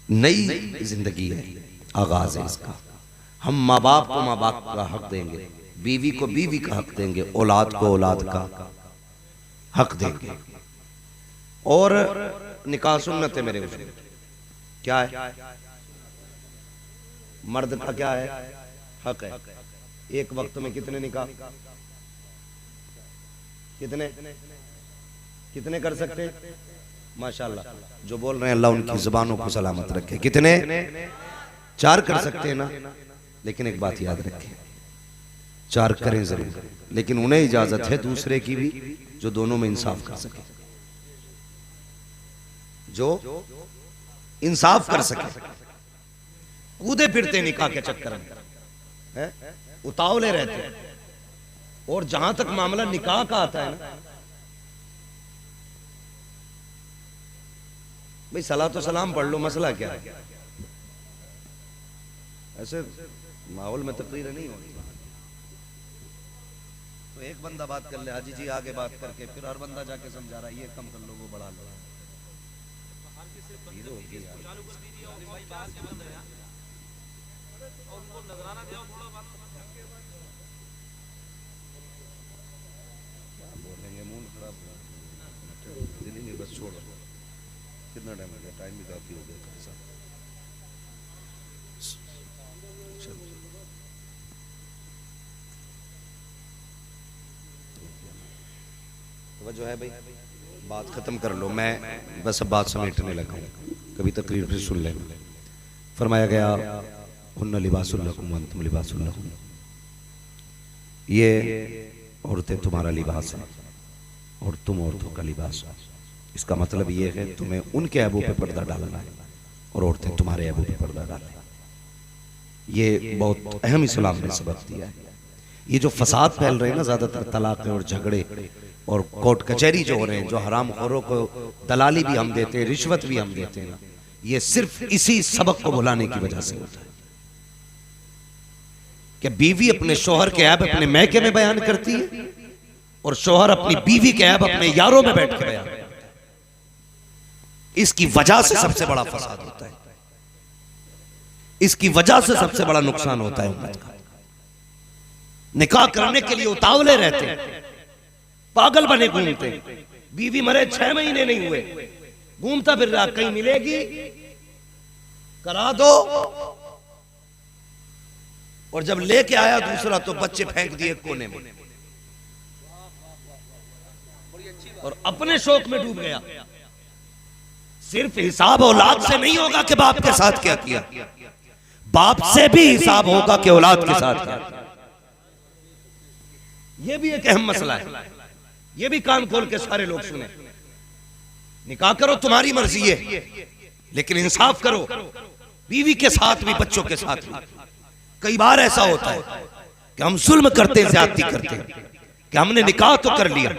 नई जिंदगी है, आगाज है इसका। हम माँ बाप को माँ बाप का हक देंगे, बीवी को बीवी का हक देंगे, औलाद को औलाद का हक देंगे। और निकाह सुन्नत है मेरे उसमें क्या है, मर्द का क्या है, हक है। एक वक्त में कितने निकाह, कितने कितने कर सकते हैं? माशाल्लाह, जो बोल रहे हैं अल्लाह उनकी जुबानों को सलामत रखे। कितने? 4 कर सकते हैं ना। लेकिन एक बात याद रखें, 4 करें जरूर, लेकिन उन्हें इजाजत है दूसरे की भी जो दोनों में इंसाफ कर सके, जो इंसाफ कर सके। कूदे फिरते निकाह के चक्कर में, उतावले रहते हैं। और जहां तक मामला निकाह का आता है ना, भाई सलाह तो सलाम पढ़ लो, मसला क्या है? ऐसे माहौल में तकरीर नहीं होती। तो एक बंदा बात कर ले, हाजी जी आगे बात करके फिर हर बंदा जाके समझा रहा है ये कम कर लो वो बढ़ा लो। बोलेंगे मूड खराब, दिल ही नहीं, बस छोड़ो। कितना टाइम हो गया? टाइम भी काफी हो गया। जो है भाई बात खत्म कर लो, मैं बस अब बात समेटने लगा हूँ, कभी तकरीर फिर सुन लेना। फरमाया गया हुन्ना लिबासुल लकुम व अंतुम लिबासुल लहुन, ये औरतें तुम्हारा लिबास है और तुम औरतों का लिबास है। इसका मतलब ये है तुम्हें उनके ऐबों पे पर्दा डालना है और औरतें तुम्हारे ऐबों पे पर्दा डालें। ये बहुत अहम इस्लाम ने सबक दिया है। ये जो फसाद फैल रहे हैं ना, ज्यादातर तलाक और झगड़े और कोर्ट कचहरी जो हो रहे हैं, जो हराम खोरों को दलाली भी हम देते हैं, रिश्वत भी हम देते हैं ना, ये सिर्फ इसी सबक को भुलाने की वजह से होता है कि बीवी अपने शोहर के ऐब अपने मैके में बयान करती है और शोहर अपनी बीवी के ऐब अपने यारों में बैठ के बयान करता है। इसकी वजह से सबसे बड़ा फसाद होता है, इसकी वजह से सबसे बड़ा नुकसान होता है उम्मत का। निकाह करने के लिए उतावले रहते हैं, पागल बने घूमते। बीवी मरे 6 महीने नहीं हुए, घूमता फिर रहा, कहीं मिलेगी करा दो, और जब लेके आया दूसरा तो बच्चे फेंक दिए कोने में और अपने शौक में डूब गया। सिर्फ हिसाब औलाद से नहीं होगा कि बाप के साथ क्या किया, बाप से भी हिसाब होगा कि औलाद के साथ क्या किया। यह भी एक अहम मसला है, ये भी कान खोल के सारे लोग सुने। निकाह करो तुम्हारी मर्जी है, लेकिन इंसाफ करो, बीवी के साथ भी बच्चों के साथ भी। कई बार ऐसा होता है कि हम जुल्म करते हैं, ज्यादती करते हैं कि हमने निकाह तो कर लिया,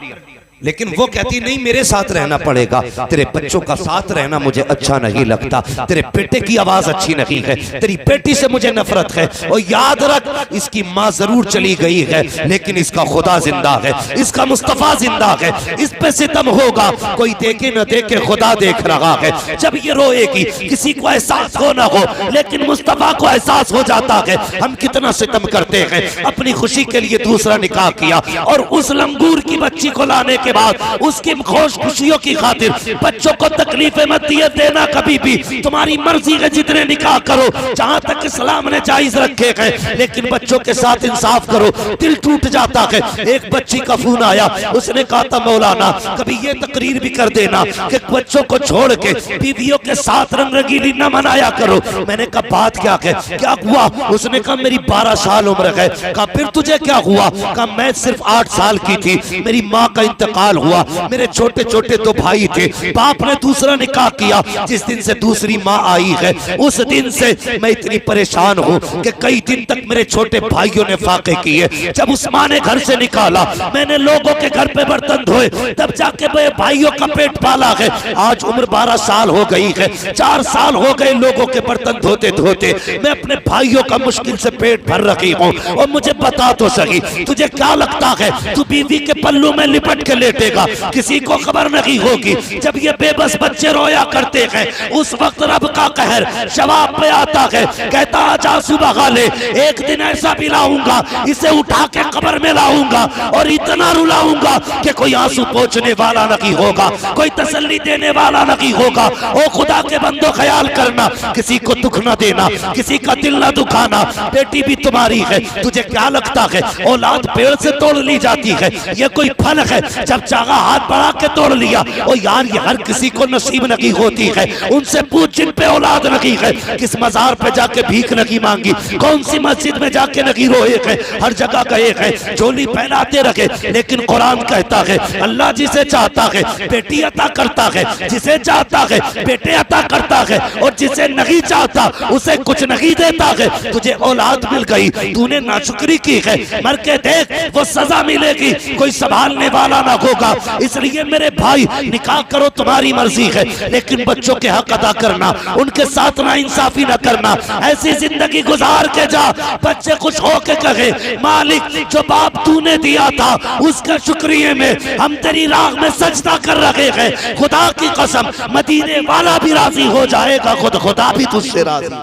लेकिन वो कहती नहीं मेरे साथ रहना पड़ेगा, तेरे बच्चों का साथ रहना मुझे अच्छा नहीं लगता, तेरे बेटे की आवाज अच्छी नहीं है, तेरी बेटी से मुझे नफरत है। और याद रख, इसकी माँ जरूर चली गई है लेकिन इसका खुदा जिंदा है, इसका मुस्तफा जिंदा है, इस पे सितम होगा, कोई देखे न देखे खुदा देख रहा है। जब ये रोएगी किसी को एहसास हो ना हो, लेकिन मुस्तफा को एहसास हो जाता है हम कितना सितम करते हैं। अपनी खुशी के लिए दूसरा निकाह किया और उस लंगूर की बच्ची को लाने के बाद उसकी खुश खुशियों की खातिर बच्चों को तकलीफें मत दिए देना कभी भी। तुम्हारी मर्जी है जितने निकाह करो, जहां तक इस्लाम ने जायज रखे हैं, लेकिन बच्चों के साथ इंसाफ करो। दिल टूट जाता है। एक बच्ची का फोन आया, उसने कहा था मौलाना कभी ये तकरीर भी कर देना कि बच्चों को छोड़ के बीवियों के साथ रंग रंगीली न मनाया करो। मैंने कहा बात क्या है, क्या हुआ? उसने कहा मेरी 12 साल उम्र है। कहा फिर तुझे क्या हुआ? कहा मैं सिर्फ 8 साल की थी, मेरी माँ का इंतकाल हुआ, मेरे छोटे छोटे 2 भाई थे, बाप ने दूसरा निकाह किया। जिस दिन से दूसरी माँ आई है उस दिन से मैं इतनी परेशान हूँ कि कई दिन तक मेरे छोटे भाइयों ने फाके किए। जब उस माँ ने घर से निकाला, मैंने लोगों के घर पे बर्तन धोए, तब जाके मेरे भाइयों का पेट पाला है। आज उम्र 12 साल हो गई है, 4 साल हो गए लोगों के बर्तन धोते धोते, मैं अपने भाइयों का मुश्किल से पेट भर रही हूँ। और मुझे बता तो सही, तुझे क्या लगता है तू बीवी के पल्लू में लिपट के ले बेटे का किसी को खबर नहीं होगी। जब ये बेबस बच्चे रोया करते हैं उस वक्त रब का कहर शवाब पे आता है, कहता आजा सुबह गाले, एक दिन ऐसा भी लाऊंगा इसे उठा के कब्र में लाऊंगा और इतना रुलाऊंगा कि कोई आंसू पोंछने वाला नहीं होगा, कोई तसल्ली देने वाला नहीं होगा। ओ खुदा के बंदो ख्याल करना, किसी को दुख ना देना, किसी का दिल ना दुखाना। बेटी भी तुम्हारी है, तुझे क्या लगता है औलाद पेड़ से तोड़ ली जाती है? ये कोई फल है, जब चाहा हाथ बढ़ा के तोड़ लिया। ओ यार ये हर किसी को नसीब नहीं होती है। उनसे पूछ जिन पे औलाद नहीं है, किस मजार पे जाके भीख नहीं मांगी, कौन सी मस्जिद में जाके नहीं रोए है, हर जगह गए हैं, झोली फैलाते रखे। लेकिन कुरान कहता है अल्लाह जिसे चाहता है बेटी अता करता है, जिसे चाहता है बेटे अता करता है, और जिसे नहीं चाहता उसे कुछ नहीं देता है। तुझे औलाद मिल गई, तूने नाशुक्री की है, मर के देख वो सजा मिलेगी, कोई संभालने वाला ना होगा। इसलिए मेरे भाई निकाह करो तुम्हारी मर्जी है, लेकिन बच्चों के हक अदा करना, उनके साथ ना इंसाफी ना करना। ऐसी जिंदगी गुजार के जा बच्चे खुश होके कहे मालिक जो बाप तूने दिया था उसके शुक्रिया में हम तेरी राह में सजदा कर रहे हैं। खुदा की कसम मदीने वाला भी राजी हो जाएगा, खुद खुदा भी तुझसे राजी।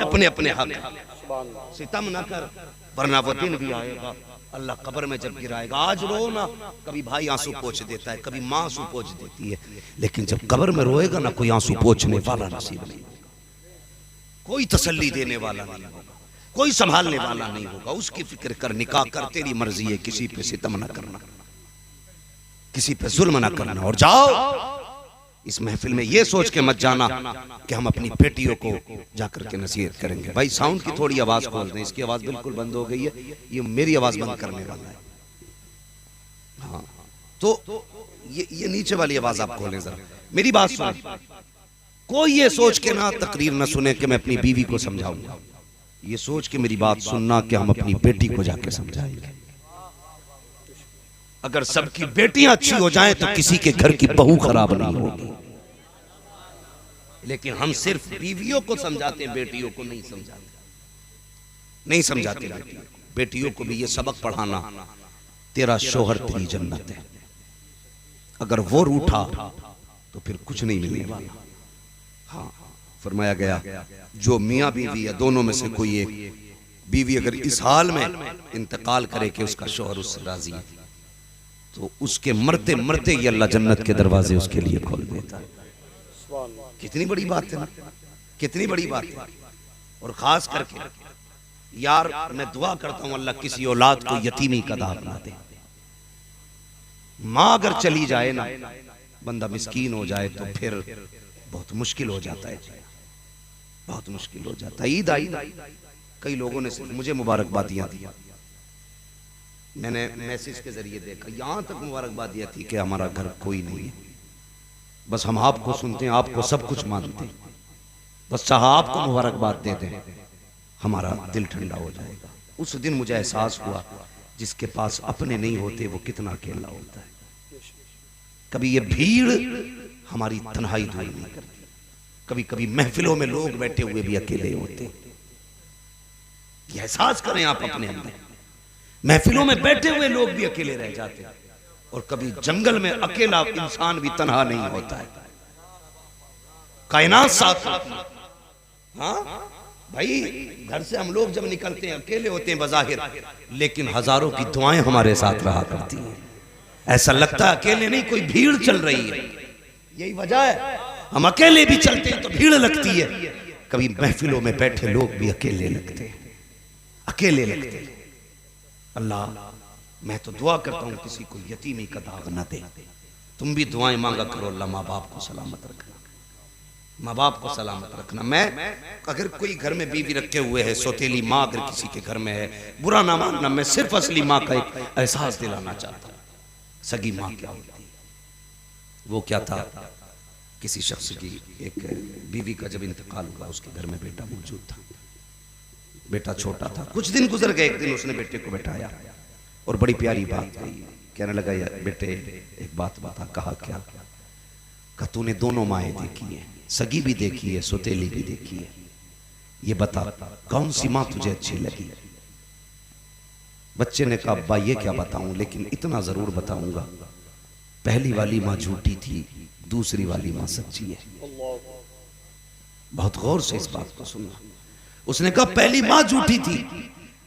अपने अपने हक, सितम न कर वरना वो दिन भी आएगा अल्लाह कब्र में जब गिराएगा। आज रो ना, कभी भाई आंसू पोंछ देता है, कभी माँ आंसू पोंछ देती है, लेकिन जब कब्र में रोएगा ना कोई आंसू पोंछने वाला नसीब नहीं, कोई तसल्ली देने वाला नहीं होगा, कोई संभालने वाला नहीं होगा। उसकी फिक्र कर, निकाह कर, तेरी मर्जी है, किसी पे सितम न करना, किसी पे जुल्म न करना। और जाओ इस महफिल में ये सोच के मत जाना कि हम अपनी बेटियों को जाकर के नसीहत करेंगे। भाई साउंड की थोड़ी आवाज खोल दें, इसकी आवाज बिल्कुल बंद हो गई है, ये मेरी आवाज बंद करने वाला है। हाँ तो ये नीचे वाली आवाज आप खोलें जरा, मेरी बात सुने। कोई ये सोच के ना तकरीर ना सुने कि मैं अपनी बीवी को समझाऊंगा, ये सोच के मेरी बात सुनना कि हम अपनी बेटी को जाके समझाएंगे। अगर सबकी बेटियां अच्छी हो जाएं तो किसी के घर की बहू खराब नहीं होगी, लेकिन हम सिर्फ बीवियों को समझाते हैं, बेटियों को नहीं समझाते, नहीं समझाते। बेटियों को भी ये सबक पढ़ाना, तेरा शोहर तेरी जन्नत है, अगर वो रूठा तो फिर कुछ नहीं मिलने वाला। हाँ फरमाया गया जो मियाँ बीवी है दोनों में से कोई एक बीवी अगर इस हाल में इंतकाल करे कि उसका शोहर उससे राजी है तो उसके मरते मरते ही अल्लाह जन्नत के दरवाजे उसके लिए खोल देता है। कितनी बड़ी बात है ना, कितनी बड़ी बात है। और खास करके यार मैं दुआ करता हूं अल्लाह किसी औलाद को यतीमी का दाग ना दे। माँ अगर चली जाए ना, बंदा मिस्कीन हो जाए तो फिर बहुत मुश्किल हो जाता है, बहुत मुश्किल हो जाता है। ईद आई, कई लोगों ने सिर्फ मुझे मुबारकबादियां दी, मैंने मैसेज के जरिए देखा, यहां तक मुबारकबादियां थी कि हमारा घर कोई नहीं है, बस हम आपको सुनते हैं, आपको सब कुछ मानते हैं, बस चाह आपको मुबारकबाद दे दें हमारा दिल ठंडा हो जाएगा। उस दिन मुझे एहसास हुआ जिसके पास अपने नहीं होते वो कितना अकेला होता है। कभी ये भीड़ हमारी तन्हाई दूर नहीं करती, कभी कभी महफिलों में लोग बैठे हुए भी अकेले होते। ये एहसास करें आप अपने अंदर, महफिलों में बैठे हुए लोग भी अकेले रह जाते हैं, और कभी जंगल में अकेला इंसान भी तन्हा नहीं होता है, कायनात साथ होती है। हाँ भाई घर से हम लोग जब निकलते हैं अकेले होते हैं बज़ाहिर, लेकिन हजारों की दुआएं हमारे साथ रहा करती हैं। ऐसा लगता है अकेले नहीं, कोई भीड़ चल रही है। यही वजह है हम अकेले भी चलते हैं तो भीड़ लगती है, कभी महफिलों में बैठे लोग भी अकेले लगते हैं, अकेले लगते हैं। अल्लाह मैं तो दुआ करता हूं किसी को यतीमी का दाग न दे। तुम भी दुआएं मांगा करो, अल्लाह माँ बाप को सलामत रखना, माँ बाप को सलामत रखना। मैं अगर कोई घर में बीवी रखे हुए है, सौतेली माँ अगर किसी के घर में है, बुरा ना मानना, मैं सिर्फ असली माँ का एक एहसास दिलाना चाहता हूँ। सगी माँ क्या होती है, वो क्या था, किसी शख्स की एक बीवी का जब इंतकाल हुआ उसके घर में बेटा मौजूद था, बेटा छोटा था, कुछ दिन गुजर गए, एक दिन उसने बेटे को बैठाया और बड़ी प्यारी बात कही, कहने लगा यार बेटे एक बात बता। कहा क्या? कहा तूने दोनों माएँ देखी है, सगी भी देखी है, सौतेली भी देखी है, ये बता कौन सी माँ तुझे अच्छी लगी? बच्चे ने कहा अब्बा ये क्या बताऊं, लेकिन इतना जरूर बताऊंगा, पहली वाली माँ झूठी थी, दूसरी वाली माँ सच्ची है। बहुत गौर से इस बात को सुनना। उसने कहा पहली माँ झूठी थी,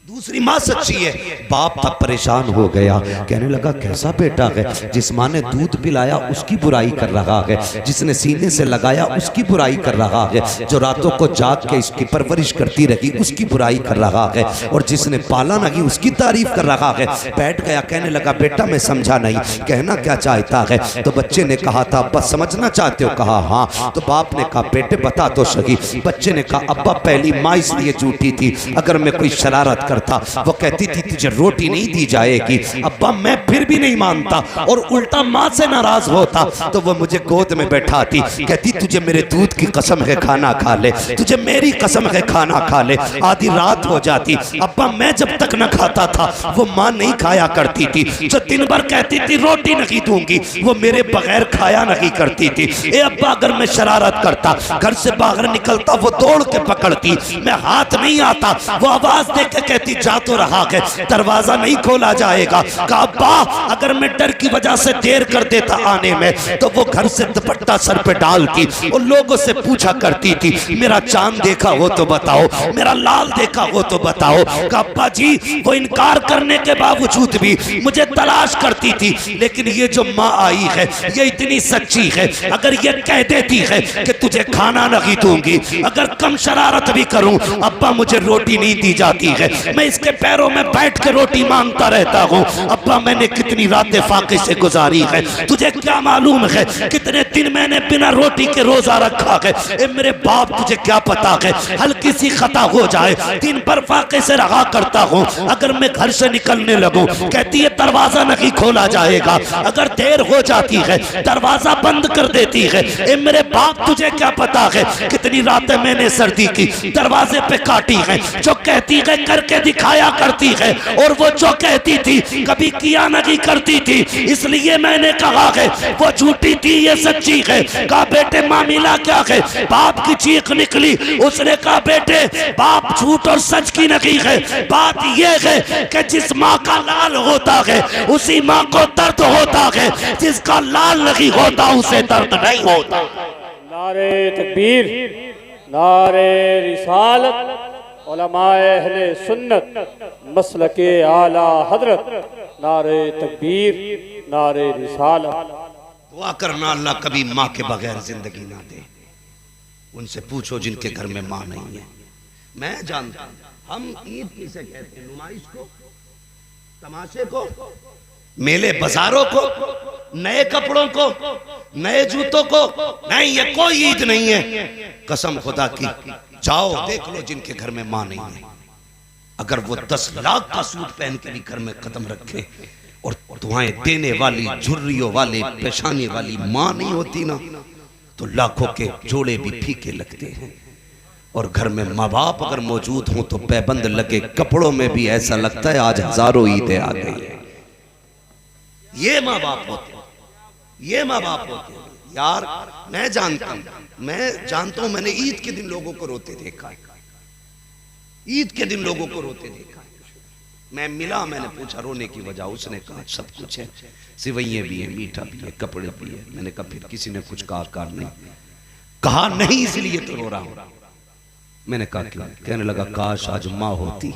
दूसरी माँ सच्ची है। बाप तब परेशान हो गया, कहने लगा कैसा बेटा है, जिस माँ ने दूध पिलाया उसकी बुराई कर रहा है, जिसने सीने से लगाया उसकी बुराई कर रहा है, जो रातों को जाग के इसकी परवरिश करती रही उसकी बुराई कर रहा है, और जिसने पाला नहीं उसकी तारीफ कर रहा है। बैठ गया, कहने लगा बेटा मैं समझा नहीं, कहना क्या चाहता है? तो बच्चे ने कहा था अब्बा समझना चाहते हो? कहा हाँ। तो बाप ने कहा बेटे बता तो सही। बच्चे ने कहा अब्बा पहली माँ इसलिए झूठी थी, अगर मैं कोई शरारत वो कहती थी तुझे रोटी नहीं दी जाएगी, अब्बा मैं फिर भी नहीं मानता, और उल्टा माँ से नाराज होता तो वो मुझे गोद में बैठाती, कहती तुझे मेरे दूध की कसम है खाना खा ले, तुझे मेरी कसम है खाना खा ले। आधी रात हो जाती, अब्बा मैं जब तक न खाता था वो माँ नहीं खाया करती थी, जो दिन भर कहती थी रोटी नहीं दूंगी वो मेरे बगैर खाया नहीं करती थी। ए अब्बा अगर मैं शरारत करता, घर से बाहर निकलता, वो दौड़ के पकड़ती, मैं हाथ नहीं आता, वो आवाज दे के कहती जा तो रहा है, दरवाजा नहीं खोला जाएगा। कहा अब्बा अगर मैं डर की वजह से देर कर देता आने में, तो वो घर से दुपट्टा सर पे डालती और लोगों से पूछा करती थी मेरा चांद देखा हो तो बताओ, मेरा लाल देखा हो तो बताओ। कहा अब्बा जी वो इनकार करने के बावजूद भी मुझे तलाश करती थी, लेकिन ये जो माँ आई है ये इतनी सच्ची है, अगर ये कह देती है कि तुझे खाना नहीं दूंगी, अगर कम शरारत भी करूं अब्बा मुझे रोटी नहीं दी जाती है, मैं इसके पैरों में बैठ के रोटी मांगता रहता हूँ। अब्बा मैंने कितनी रातें फाके से गुजारी है, तुझे क्या मालूम है कितने दिन मैंने बिना रोटी के रोजा रखा है। ए मेरे बाप तुझे क्या पता है, हल्की सी खता हो जाए दिन भर फाके से रहा करता हूँ, अगर मैं घर से निकलने लगूं कहती है दरवाजा नहीं खोला जाएगा, अगर देर हो जाती है दरवाजा बंद कर देती है। ए मेरे बाप तुझे क्या पता है कितनी रातें मैंने सर्दी की दरवाजे पे काटी है, जो कहती है करके दिखाया करती है, और वो जो कहती थी कभी किया नहीं करती थी, इसलिए मैंने कहा है वो झूठी थी ये सच्ची है। कहा बेटे मामला क्या है? बाप की चीख निकली, उसने कहा बेटे बाप झूठ और सच की नहीं है, बात ये है कि जिस माँ का लाल होता है उसी माँ को दर्द होता है, जिसका लाल नहीं होता उसे दर्द नहीं होता। नारे तकबीर, नारे रिसालत, उलमाए अहले सुन्नत मसलके आला हजरत, नारे तकबीर, नारे रिसालत। दुआ करना अल्लाह कभी माँ के बगैर जिंदगी ना दे। उनसे पूछो जिनके घर में माँ नहीं है। मैं जानता हूं हम ईद किसे कहते हैं? नुमाइश को, तमाशे को, मेले बाजारों को, नए कपड़ों को, नए जूतों को? नहीं, ये कोई ईद नहीं है। कसम खुदा की, जाओ देख लो जिनके घर में माँ नहीं है। अगर वो 10 लाख का सूट पहन के भी घर में कदम रखे और दुआएं देने वाली, झुर्रियों वाले, पेशानी वाली माँ नहीं होती ना, तो लाखों के जोड़े भी फीके लगते हैं। और घर में माँ बाप अगर मौजूद हों तो पैबंद लगे कपड़ों में भी ऐसा लगता है आज हजारों ईदें आ गई है। ये माँ बाप होते हैं, ये माँ बाप होते हैं। यार मैं जानता हूं, मैंने ईद के दिन लोगों को रोते देखा है, ईद के दिन लोगों को रोते देखा है। मैं मिला, मैंने पूछा रोने की वजह, उसने कहा सब कुछ है, सिवैये भी है, मीठा भी है, कपड़े भी है। मैंने कहा फिर किसी ने कुछ कहा नहीं? कहा नहीं इसलिए तो रो रहा हूं। मैंने कहा क्यों? कहने लगा काश आज माँ होती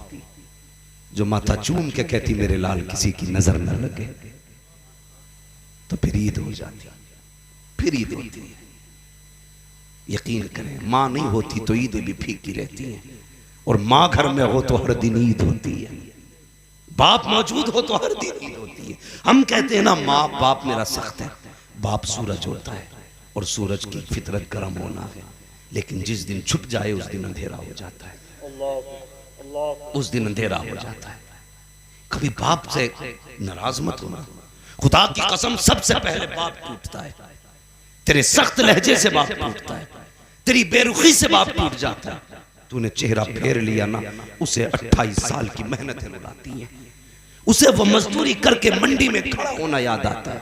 जो माथा चूम के कहती मेरे लाल किसी की नजर न लगे, तो फिर ईद हो जाती, फिर ईद होती है। यकीन करें माँ नहीं होती तो ईदें भी फीकी रहती हैं, और माँ घर में हो तो हर दिन ईद होती है, बाप मौजूद हो तो हर दिन ईद होती है। हम कहते हैं ना माँ बाप मेरा सख्त है, बाप सूरज होता है और सूरज की फितरत गर्म होना है, लेकिन जिस दिन छुप जाए उस दिन अंधेरा हो जाता है, उस दिन अंधेरा हो जाता है। कभी बाप से नाराज मत होना, खुदा की कसम सबसे पहले बाप टूटता है। तेरे सख्त लहजे से बाप टूटता है, तेरी बेरुखी से बाप टूट जाता है। तूने चेहरा फेर लिया ना, उसे 28 साल की मेहनतें रुलाती हैं, उसे वो मजदूरी करके मंडी में खड़ा होना याद आता है,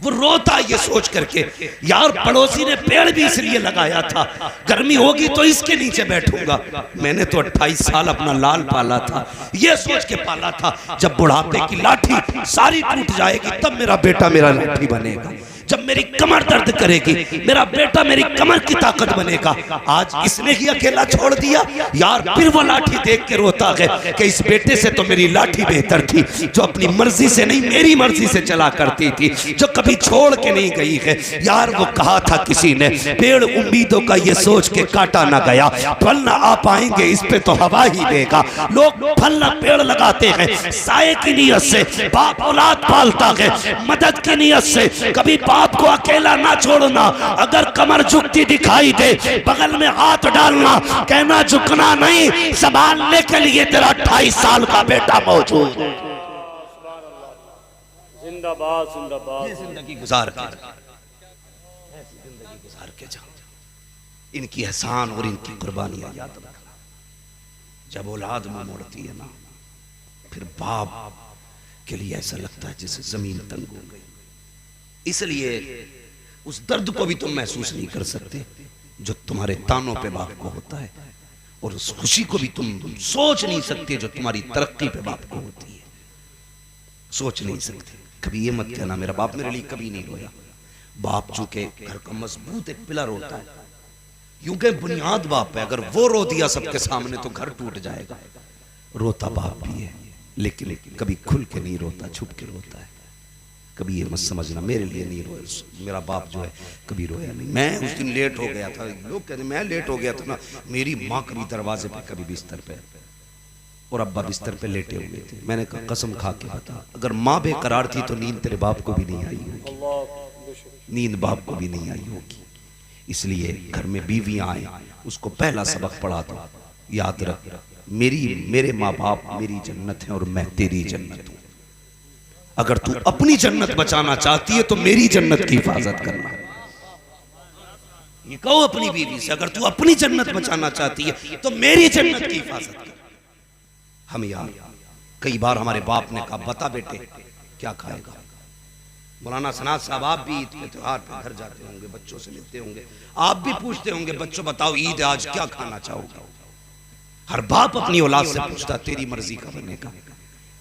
वो रोता ये सोच करके, यार पड़ोसी ने पेड़ भी इसलिए लगाया था, गर्मी होगी तो इसके नीचे बैठूंगा। मैंने तो 28 साल अपना लाल पाला था, ये सोच के पाला था जब बुढ़ापे की लाठी सारी टूट जाएगी तब मेरा बेटा मेरा लाठी बनेगा। जब मेरी कमर दर्द करेगी मेरा बेटा मेरी कमर की ताकत बनेगा। आज इसने ही अकेला छोड़ दिया यार। फिर वो लाठी देख के रोता है कि इस बेटे से तो मेरी लाठी बेहतर थी, जो अपनी मर्जी से नहीं मेरी मर्जी से चला करती थी, जो कभी छोड़ के नहीं गई है। यार वो कहा था किसी ने, पेड़ उम्मीदों का ये सोच के काटा ना गया, फल ना आ पाएंगे इस पे तो हवा ही देगा। लोग फल ना पेड़ लगाते हैं साये की नीयत से, बाप औलाद पालता है मदद की नीयत से। कभी आपको अकेला ना छोड़ना, अगर कमर झुकती दिखाई दे बगल में हाथ डालना, कहना झुकना नहीं, संभालने के लिए तेरा 28 साल का बेटा मौजूद। जिंदाबाद जिंदाबाद। जिंदगी गुजार के जाओ, इनकी एहसान और इनकी कुर्बानियां याद रखना। जब औलाद में मोड़ती है ना, फिर बाप के लिए ऐसा लगता है जैसे जमीन तंग हो गई। इसलिए उस दर्द को भी तुम महसूस नहीं कर सकते जो तुम्हारे तानों पे बाप को होता है, और उस खुशी को भी तुम सोच नहीं सकते जो तुम्हारी तरक्की पे बाप को होती है। सोच नहीं सकते। कभी ये मत कहना मेरा बाप मेरे लिए कभी नहीं रोया। बाप चूंकि घर का मजबूत एक पिलर होता है, यूं के बुनियाद बाप है, अगर वो रो दिया सबके सामने तो घर टूट जाएगा। रोता बाप भी है, लेकिन कभी खुल के नहीं रोता, छुप के रोता है। कभी ये मत समझना मेरे लिए नहीं रोया, मेरा बाप जो है कभी रोया नहीं। मैं उस दिन लेट हो गया था, लोग कहते मैं लेट हो गया था ना, मेरी माँ कभी दरवाजे पे कभी बिस्तर पे और अब्बा बिस्तर पे लेटे हुए थे। मैंने कहा कसम खा के बता, अगर माँ बेकरार थी तो नींद तेरे बाप को भी नहीं आई होगी, नींद बाप को भी नहीं आई होगी। इसलिए घर में बीवियां आए उसको पहला सबक पढ़ा दो, याद रख मेरे माँ बाप मेरी जन्नत है और मैं तेरी जन्नत हूं। अगर तू अपनी जन्नत बचाना चाहती है तो मेरी जन्नत की हिफाजत करना। ये कहो अपनी बीवी से, अगर तू अपनी जन्नत बचाना चाहती है तो मेरी जन्नत की हिफाजत कर। हम यार कई बार हमारे बाप ने कहा बता बेटे क्या खाएगा। मौलाना सनात साहब आप भी ईद के त्योहार पे घर जाते होंगे, बच्चों से मिलते होंगे, आप भी पूछते होंगे बच्चों बताओ ईद आज क्या खाना चाहोगे। हर बाप अपनी औलाद से पूछता तेरी मर्जी का बनेगा।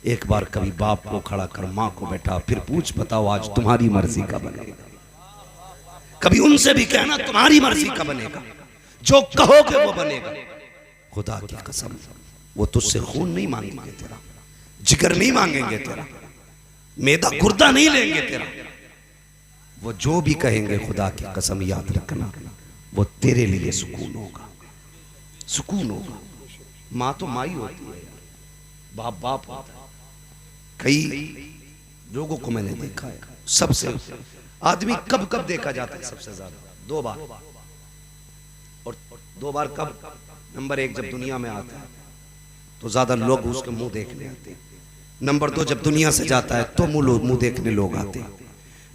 एक बार कभी बाप को खड़ा कर माँ को बैठा, फिर पूछ बताओ आज तुम्हारी मर्जी का बनेगा। कभी उनसे भी कहना तुम्हारी मर्जी का बनेगा, जो कहोगे वो बनेगा। खुदा की कसम वो तुझसे खून नहीं मांगेंगे तेरा, जिगर नहीं मांगेंगे तेरा, मैदा गुर्दा नहीं लेंगे तेरा। वो जो भी कहेंगे खुदा की कसम याद रखना वो तेरे लिए सुकून होगा, सुकून होगा। माँ तो माँ ही होती है, बाप बाप होता है। कई लोगों को मैंने देखा है, सबसे आदमी कब कब देखा जाता है सबसे ज्यादा? 2 बार। और 2 बार कब? नंबर 1 जब दुनिया में आता है तो ज्यादा लोग उसके मुंह देखने आते हैं। नंबर 2 जब दुनिया से जाता है तो मुंह देखने लोग आते हैं।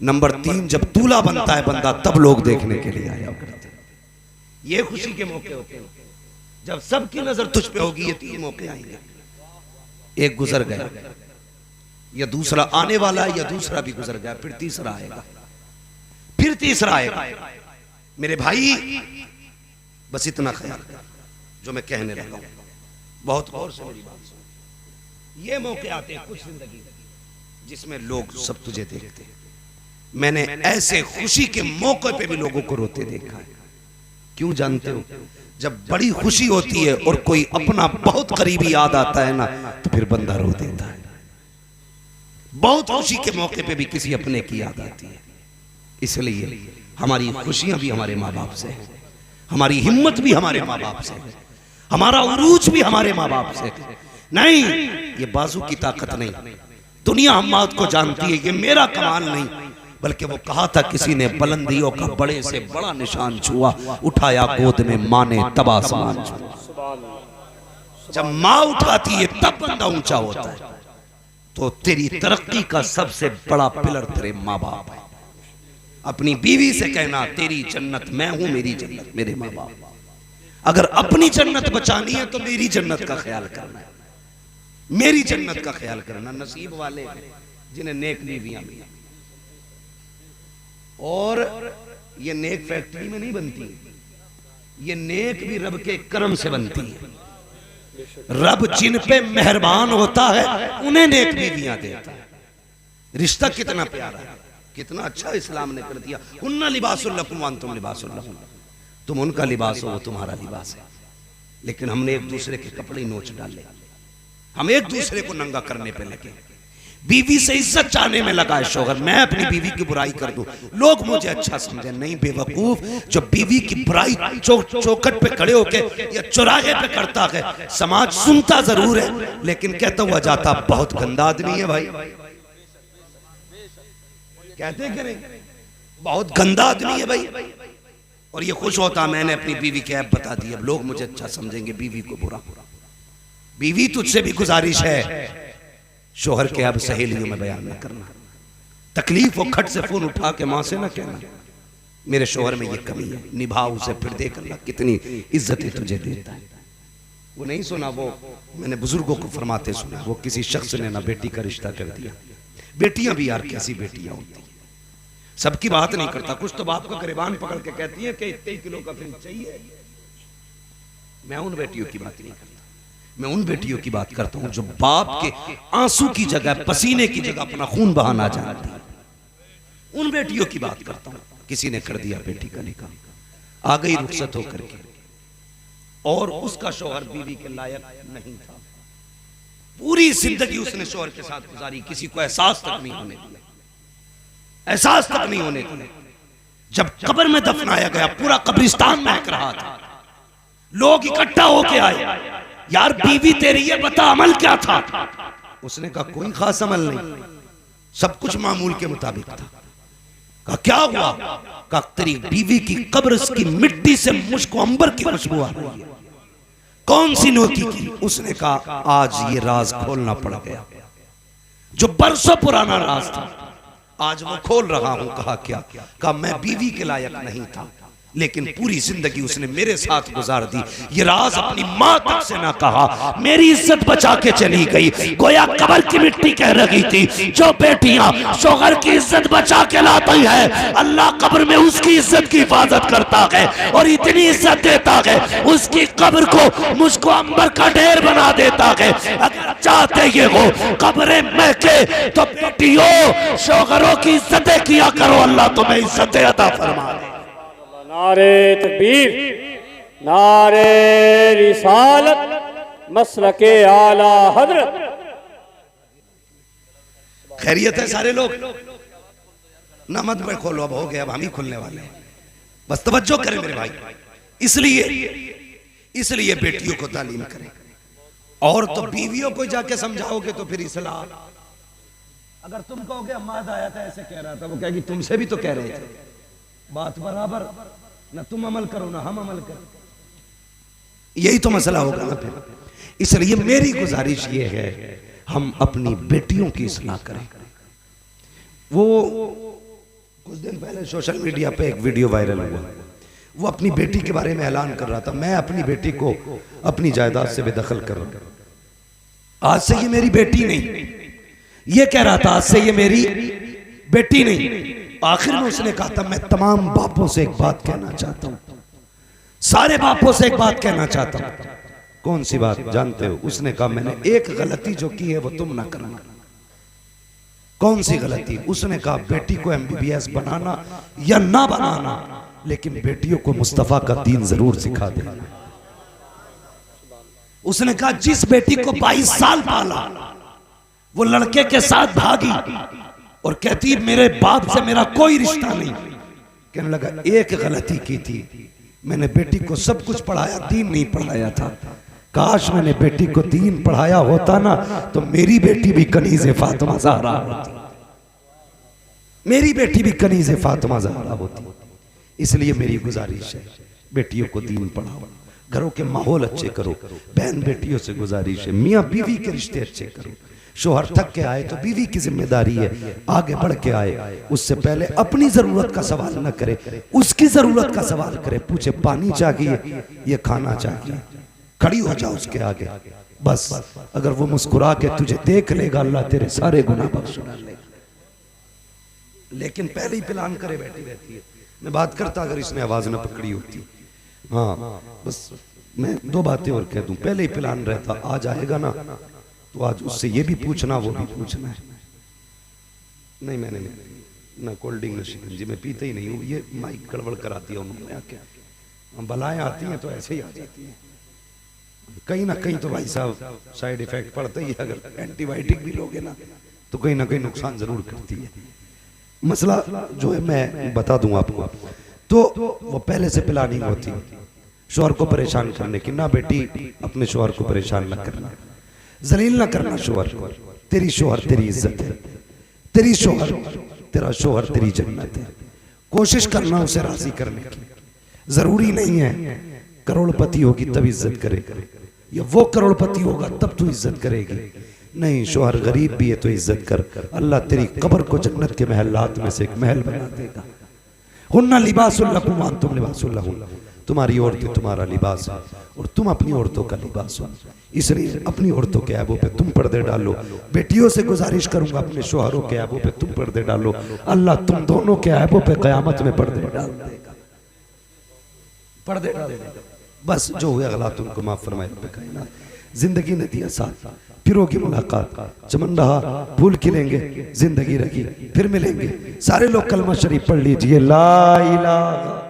नंबर 3 जब दूल्हा बनता है बंदा तब लोग देखने के लिए आया करते हैं। ये खुशी के मौके होते हैं जब सबकी नजर तुझ पे होगी। ये 3 मौके आएंगे, एक गुजर गया, या दूसरा आने वाला है, या दूसरा भी गुजर गया, फिर तीसरा आएगा, फिर तीसरा आएगा। मेरे भाई बस इतना ख्याल कर जो मैं कहने लगा हूं, बहुत गौर से मेरी बात सुन। ये मौके आते हैं कुछ जिंदगी जिसमें लोग सब तुझे देखते हैं। मैंने ऐसे खुशी के मौके पे भी लोगों को रोते देखा है। क्यों जानते हो? जब बड़ी खुशी होती है और कोई अपना बहुत करीबी याद आता है ना, तो फिर बंदा रो देता है। बहुत खुशी के मौके पे भी किसी अपने की याद आती है। इसलिए हमारी खुशियां भी हमारे माँ बाप से है, हमारी हिम्मत भी हमारे माँ बाप से है, हमारा उरूज भी हमारे माँ बाप से है। नहीं, ये बाजू की ताकत नहीं। दुनिया हम बात को जानती है, ये मेरा कमाल नहीं, बल्कि वो कहा था किसी ने बुलंदियों का बड़े से बड़ा निशान छुआ, उठाया गोद में माँ ने तब आसमान छुआ। जब माँ उठाती है तब बंदा ऊंचा होता है। तो तेरी तरक्की का सबसे बड़ा पिलर तेरे माँ बाप है। अपनी बीवी से कहना तेरी जन्नत मैं हूं, मेरी जन्नत मेरे माँ बाप। अगर अपनी जन्नत बचानी है तो मेरी जन्नत का ख्याल करना है, मेरी जन्नत का ख्याल करना। नसीब वाले जिन्हें नेक बीवियां मिली। और ये नेक फैक्ट्री में नहीं बनती, ये नेक भी रब के करम से बनती है। रब जिन पे मेहरबान होता है उन्हें नेक बीवियां देता है। रिश्ता कितना प्यारा है, कितना अच्छा इस्लाम ने कर दिया। उन्ना लिबासुल लकुम व अंतुम लिबासुल लहुम, तुम उनका लिबास हो वो तुम्हारा लिबास है। लेकिन हमने एक दूसरे के कपड़े नोच डाले, हम एक दूसरे को नंगा करने पे लगे। बीवी से इज्जत चाहने में लगा है शौहर, मैं अपनी बीवी की बुराई कर दूं, लोग मुझे अच्छा समझे। नहीं बेवकूफ, जो बीवी की बुराई चौखट पे खड़े होके या चौराहे पे करता है, समाज सुनता जरूर है लेकिन कहता हुआ जाता बहुत गंदा आदमी है भाई। कहते कि नहीं, बहुत गंदा आदमी है भाई। और ये खुश होता मैंने अपनी बीवी के ऐप बता दी, अब लोग मुझे अच्छा समझेंगे, बीवी को बुरा। बीवी तुझसे भी गुजारिश है शोहर के अब सहेलियों में बयान न करना। तकलीफ हो खट से फोन उठा के मां से ना कहना मेरे शोहर में ये कमी है, निभा उसे, फिर देख अल्लाह कितनी इज्जतें तुझे देता है। वो नहीं सुना, वो मैंने बुजुर्गों को फरमाते सुना, वो किसी शख्स ने ना बेटी का रिश्ता कर दिया। बेटियां भी यार कैसी बेटियां होती हैं, सबकी बात नहीं करता। कुछ तो बाप को गिरबान पकड़ के कहती है कि इतने किलो का फ्रिज चाहिए। मैं उन बेटियों की बात नहीं करता, मैं उन बेटियों की बात करता हूं जो बाप के आंसू की जगह, पसीने की जगह अपना खून बहाना जानती है। उन बेटियों की बात करता हूं। किसी ने कर दिया बेटी का निकाह, आ गई रुखसत होकर के, और उसका शौहर बीवी के लायक नहीं था। पूरी जिंदगी उसने शौहर के साथ गुजारी, किसी को एहसास तक नहीं होने दिया, एहसास तक नहीं होने दिया। जब कब्र में दफनाया गया, पूरा कब्रिस्तान महक रहा था, लोग इकट्ठा होके आए, यार बीवी तेरी ये बता अमल क्या था? उसने कहा कोई खास अमल नहीं, सब कुछ मामूल के मुताबिक था। कहा क्या हुआ? कहा तेरी बीवी की कब्र की मिट्टी से मुझको अंबर की खुशबू आ रही है। कौन सी नोती की? उसने कहा आज ये राज खोलना पड़ गया, जो बरसों पुराना राज था आज वो खोल रहा हूं। कहा क्या? कहा मैं बीवी के लायक नहीं था, लेकिन पूरी जिंदगी उसने मेरे साथ गुजार दी। ये राज अपनी मां तक से ना कहा, मेरी इज्जत बचा के चली गई। गोया कब्र की मिट्टी कह रही थी, जो बेटियां शौहर की इज्जत बचा के लाती है, अल्लाह कब्र में उसकी इज्जत की हिफाजत करता है और इतनी इज्जत देता है, उसकी कब्र को मुझको अंबर का ढेर बना देता है। अगर चाहते ये हो कब्रें महके तो बेटियों शौहरों की इज्जतें किया करो, अल्लाह तुम्हें इज्जतें अता फरमा दे। नारे तकबीर, नारे रिसालत, मसलके आला हजरत। खैरियत है सारे लोग? ना मत में खोलो, अब हो गया, अब हम ही खुलने वाले हैं। बस तवज्जो करें मेरे भाई। इसलिए बेटियों को तालीम करें, और तो बीवियों को जाके समझाओगे तो फिर इस्लाह। अगर तुम कहोगे अम्माद आया था ऐसे कह रहा था, वो कहेगी तुमसे भी तो कह रहे थे, बात बराबर, ना तुम अमल करो ना हम अमल करो, यही तो मसला होगा ना फिर। इसलिए मेरी गुजारिश ये है हम अपनी बेटियों की इस्लाह करें। वो कुछ दिन पहले सोशल मीडिया पे एक वीडियो वायरल हुआ, वो अपनी बेटी के बारे में ऐलान कर रहा था, मैं अपनी बेटी को अपनी जायदाद से बेदखल कर रहा हूं, आज से ये मेरी बेटी नहीं। ये कह रहा था आज से ये मेरी बेटी नहीं। आखिर में उसने कहा था मैं तमाम बापों से एक बात कहना चाहता हूं, सारे बापों से एक बात कहना चाहता हूं। कौन सी बात जानते हो? उसने कहा मैंने एक गलती जो की है वो तुम ना करना। कौन सी गलती? उसने कहा बेटी को MBBS बनाना या ना बनाना, लेकिन बेटियों को मुस्तफा का दीन जरूर सिखा देना। उसने कहा जिस बेटी को 22 साल पाला वो लड़के के साथ भागी और कहती मेरे बाप से मेरा कोई रिश्ता नहीं। कहने लगा एक गलती की थी, मैंने बेटी को सब कुछ पढ़ाया, दीन नहीं पढ़ाया था। काश मैंने बेटी को दीन पढ़ाया होता ना तो मेरी बेटी भी कनीज़े फातिमा ज़हरा होती, मेरी बेटी भी कनीज़े फातिमा ज़हरा होती। इसलिए मेरी गुजारिश है बेटियों को दीन पढ़ाओ, घरों के माहौल अच्छे करो। बहन बेटियों से गुजारिश है मियाँ बीवी के रिश्ते अच्छे करो। शोहर थक के आए तो बीवी की जिम्मेदारी है आगे बढ़ के आए, उससे पहले अपनी जरूरत का सवाल न करे, उसकी जरूरत का सवाल करे। पूछे पानी चाहिए, ये खाना चाहिए, खड़ी हो जाओ उसके आगे। बस अगर वो मुस्कुरा के तुझे देख लेगा अल्लाह तेरे सारे गुनाह बख्श डालेगा। लेकिन पहले ही प्लान करे बैठी रहती है। मैं बात करता अगर इसने आवाज ना पकड़ी होती। हाँ बस मैं दो बातें और कह दूं, पहले ही प्लान रहता आज आएगा ना तो आज उससे ये भी पूछना वो भी पूछना है। नहीं मैंने नहीं ना कोल्ड ड्रिंक ना शिकंजी मैं पीते ही नहीं हूँ। ये माइक गड़बड़ कराती है उन्होंने आके, बलाएं आती हैं तो ऐसे ही आ जाती हैं। कहीं ना कहीं तो भाई साहब साइड इफेक्ट पड़ता ही है। अगर एंटीबायोटिक भी लोगे ना तो कहीं ना कहीं नुकसान जरूर करती है। मसला जो है मैं बता दूं आपको, तो वो पहले से प्लानिंग होती, शोहर को परेशान करने की। ना बेटी अपने शोहर को परेशान न करना, जलील ना करना शोहर को। तेरी शोहर तेरी इज्जत है, तेरी शोहर तेरा शोहर तेरी जन्नत है। कोशिश करना उसे राजी करने की। जरूरी नहीं है करोड़पति होगी तब इज्जत करेगा या वो करोड़पति होगा तब तू इज्जत करेगी। नहीं, शोहर गरीब भी है तो इज्जत कर। अल्लाह तेरी कब्र को जन्नत के महलात में से एक महल बना देगा। हुन्ना लिबासुल लकुम व अंतुम लिबासुल लहुन। तुम्हारी औरतें तुम्हारा लिबास है और तुम अपनी औरतों का लिबास हो। इसलिए अपनी औरतों के ऐबों पे तुम पर्दे डालो। बेटियों से गुजारिश करूंगा अपने शोहरों के ऐबों पे तुम पर्दे डालो। अल्लाह तुम दोनों के ऐबों पे कयामत में पर्दे डाल देगा, पर्दे डाल देगा। बस जो हुआ गलत उनको माफ फरमाए रब्बे कायनात। जिंदगी ने दिया साथ, फिर होगी मुलाकात। चमन रहा फूल खिलेंगे, जिंदगी रही फिर मिलेंगे। सारे लोग कलमा शरीफ पढ़ लीजिए, ला इलाहा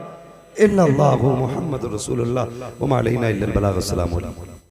इल्लल्लाहु मुहम्मदुर रसूलुल्लाह व मा अलैना इल्लल बलाग। अस्सलामु अलैकुम।